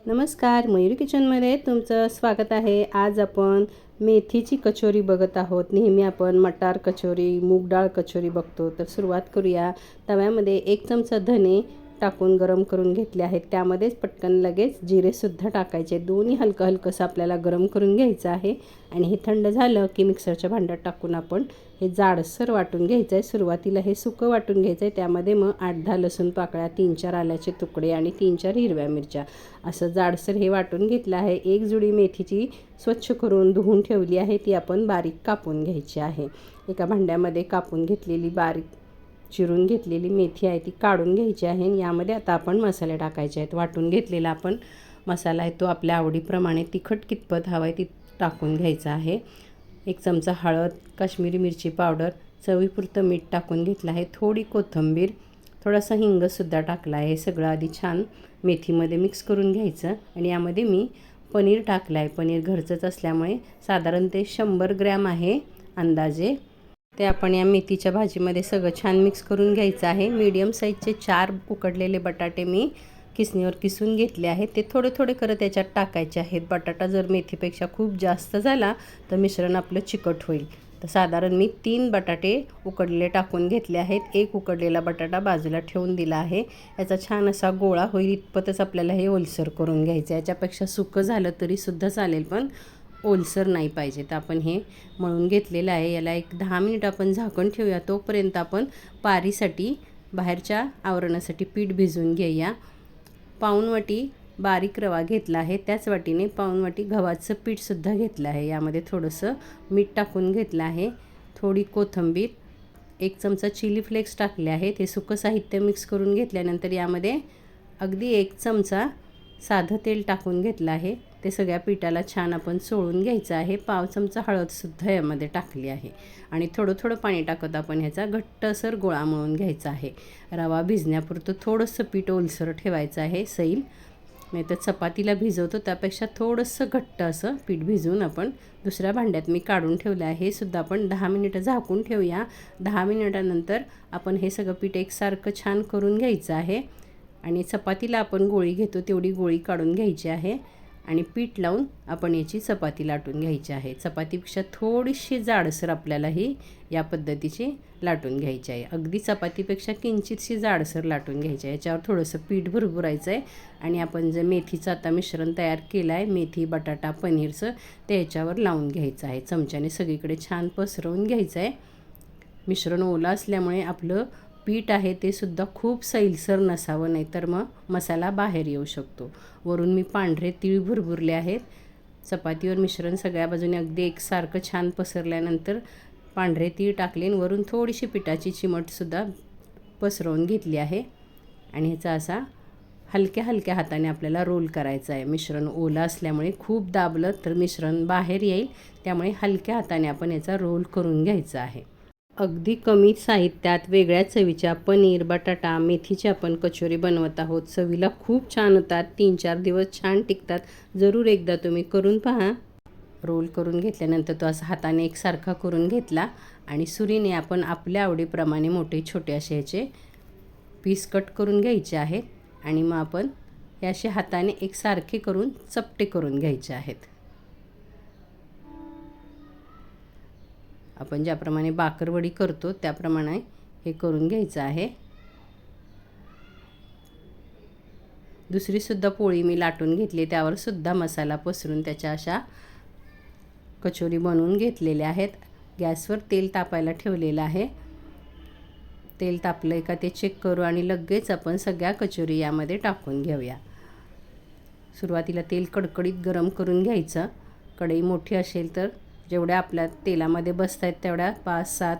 नमस्कार, मयूरी किचनमध्ये तुमचं स्वागत आहे। आज आपण मेथीची कचोरी बघत आहोत। नेहमी आपण मटार कचोरी, मूग डाळ कचोरी बघतो। तर सुरुवात करूया। तव्यामध्ये 1 चमचा धने टाकून गरम करून घेतले आहेत। त्यामध्येच पटकन लगेच जिरेसुद्धा टाकायचे। दोन्ही हलकं हलकंसं आपल्याला गरम करून घ्यायचं आहे आणि हे थंड झालं की मिक्सरच्या भांड्यात टाकून आपण हे जाडसर वाटून घ्यायचं आहे। सुरुवातीला हे सुकं वाटून घ्यायचं आहे। त्यामध्ये मग 8-10 लसूण पाकळ्या, 3-4 आल्याचे तुकडे आणि 3-4 हिरव्या मिरच्या असं जाडसर हे वाटून घेतलं आहे। एक जुडी मेथीची स्वच्छ करून धुवून ठेवली आहे, ती आपण बारीक कापून घ्यायची आहे। एका भांड्यामध्ये कापून घेतलेली बारीक चिरून घेतलेली मेथी आहे ती काढून घ्यायची आहे आणि यामध्ये आता आपण मसाले टाकायचे आहेत। वाटून घेतलेला आपण मसाला आहे तो आपल्या आवडीप्रमाणे तिखट कितपत हवं आहे ती टाकून घ्यायचा आहे। 1 चमचा हळद, काश्मीरी मिरची पावडर, चवीपुरतं मीठ टाकून घेतलं आहे। थोडी कोथिंबीर, थोडासा हिंगसुद्धा टाकला आहे। हे सगळं आधी छान मेथीमध्ये मिक्स करून घ्यायचं आणि यामध्ये मी पनीर टाकलं आहे। पनीर घरचंच असल्यामुळे साधारण ते 100 ग्रॅम आहे अंदाजे। ते आपण या मेथीच्या भाजीमध्ये सगळं छान मिक्स करून घ्यायचं आहे। मीडियम साईजचे 4 उकडलेले बटाटे मी किसणीवर किसून घेतले आहेत। ते थोडे थोडे करत याच्यात टाकायचे आहेत। बटाटा जर मेथीपेक्षा खूप जास्त झाला तर मिश्रण आपलं चिकट होईल। तर साधारण मी 3 बटाटे उकडलेले टाकून घेतले आहेत। 1 उकडलेला बटाटा बाजूला ठेवून दिला आहे। याचा छान असा गोळा होईल इतपतच आपल्याला हे ओलसर करून घ्यायचं आहे। याच्यापेक्षा सुकं झालं तरीसुद्धा चालेल, पण ओलसर नाही पाहिजे। तर आपण हे मळून घेतलेलं आहे। याला एक 10 मिनिट आपण झाकण ठेवूया। तोपर्यंत आपण पारीसाठी बाहेरच्या आवरणासाठी पीठ भिजवून घेऊया। पाऊण वाटी बारीक रवा घेतला आहे, त्याच वाटीने पाऊण वाटी गव्हाचं पीठसुद्धा घेतलं आहे। यामध्ये थोडंसं मीठ टाकून घेतलं आहे, थोडी कोथिंबीर, 1 चमचा चिली फ्लेक्स टाकले आहेत। हे सुकं साहित्य मिक्स करून घेतल्यानंतर यामध्ये अगदी 1 चमचा साधं तेल टाकून घेतलं आहे। ते सगळ्या पिठाला छान आपण चोळून घ्यायचं आहे। पाव चमचा हळदसुद्धा यामध्ये टाकली आहे आणि थोडं थोडं पाणी टाकत आपण ह्याचा घट्टसर गोळा मळून घ्यायचा आहे। रवा भिजण्यापुरतं थोडंसं पीठ ओलसर ठेवायचं आहे, सैल नाही तर चपातीला भिजवतो त्यापेक्षा थोडंसं घट्ट असं पीठ भिजवून आपण दुसऱ्या भांड्यात मी काढून ठेवलं आहे। हे सुद्धा आपण 10 मिनिटं झाकून ठेवूया। 10 मिनिटानंतर आपण हे सगळं पीठ एकसारखं छान करून घ्यायचं आहे आणि चपातीला आपण गोळी घेतो तेवढी गोळी काढून घ्यायची आहे आणि पीठ लावून आपण याची चपाती लाटून घ्यायची आहे। चपातीपेक्षा थोडीशी जाडसर आपल्याला ही या पद्धतीची लाटून घ्यायची आहे। अगदी चपातीपेक्षा किंचितशी जाडसर लाटून घ्यायची आहे। याच्यावर थोडंसं पीठ भुरभुरायचं आहे आणि आपण जे मेथीचं आता मिश्रण तयार केलं आहे, मेथी, बटाटा, पनीरचं, ते याच्यावर लावून घ्यायचं आहे। चमच्याने सगळीकडे छान पसरवून घ्यायचं आहे। मिश्रण ओलं असल्यामुळे आपलं पीठ आहे ते सुद्धा खूप सैलसर नसावं, नाहीतर मग मसाला बाहेर येऊ शकतो। वरून मी पांढरे तीळ भुरभुरले आहेत। चपातीवर मिश्रण सगळ्या बाजूने अगदी एकसारखं छान पसरल्यानंतर पांढरे तीळ टाकले आणि वरून थोडीशी पिठाची चिमटसुद्धा पसरवून घेतली आहे आणि ह्याचा असा हलक्या हलक्या हाताने आपल्याला रोल करायचा आहे। मिश्रण ओलं असल्यामुळे खूप दाबलं तर मिश्रण बाहेर येईल, त्यामुळे हलक्या हाताने आपण याचा रोल करून घ्यायचा आहे। अगदी कमी साहित्यात वेगळ्या चवीच्या पनीर, बटाटा, मेथीची आपण कचोरी बनवत आहोत। चवीला खूप छान होतात, 3-4 दिवस छान टिकतात। जरूर एकदा तुम्ही करून पहा। रोल करून घेतल्यानंतर तो असा हाताने एकसारखा करून घेतला आणि सुरीने आपण आपल्या आवडीप्रमाणे मोठे छोटे असे ह्याचे पीस कट करून घ्यायचे आहेत आणि मग आपण हे असे हाताने एकसारखे करून चपटे करून घ्यायचे आहेत। आपण ज्याप्रमाणे बाकरवडी करतो त्याप्रमाणे हे करून घ्यायचं आहे। दुसरीसुद्धा पोळी मी लाटून घेतली, त्यावर सुद्धा मसाला पसरून त्याच्या अशा कचोरी बनवून घेतलेल्या आहेत। गॅसवर तेल तापायला ठेवलेलं आहे। तेल तापलं का ते चेक करू आणि लगेच आपण सगळ्या कचोरी यामध्ये टाकून घेऊया। सुरुवातीला तेल कडकडीत गरम करून घ्यायचं। कढई मोठी असेल तर जेवढ्या आपल्या तेलामध्ये बसत आहेत तेवढ्या 5-7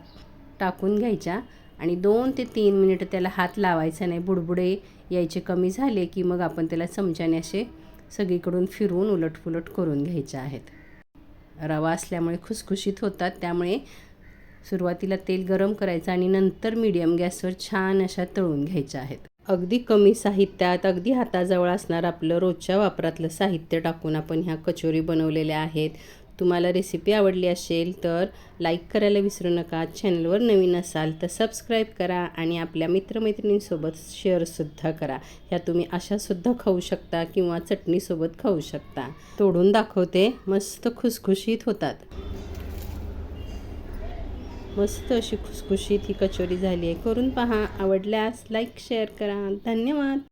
टाकून घ्यायच्या आणि 2 ते 3 मिनिट त्याला हात लावायचा नाही। बुडबुडे यायचे कमी झाले की मग आपण त्याला चमच्याने असे सगळीकडून फिरवून उलटपुलट करून घ्यायचे आहेत। रवा असल्यामुळे खुसखुशीत होतात, त्यामुळे सुरुवातीला तेल गरम करायचं आणि नंतर मीडियम गॅसवर छान अशा तळून घ्यायच्या आहेत। अगदी कमी साहित्यात अगदी हाताजवळ असणार आपलं रोजच्या वापरातलं साहित्य टाकून आपण ह्या कचोरी बनवलेल्या आहेत। तुम्हाला रेसिपी आवडली असेल तर लाईक करायला विसरू नका. चॅनलवर नवीन असाल तर सबस्क्राईब करा आणि आपल्या मित्रमैत्रिणींसोबत शेअरसुद्धा करा. ह्या तुम्ही अशासुद्धा खाऊ शकता किंवा चटणीसोबत खाऊ शकता. तोडून दाखवते, मस्त खुसखुशीत होतात. मस्त अशी खुसखुशीत ही कचोरी झाली आहे. करून पहा. आवडल्यास लाईक शेअर करा. धन्यवाद.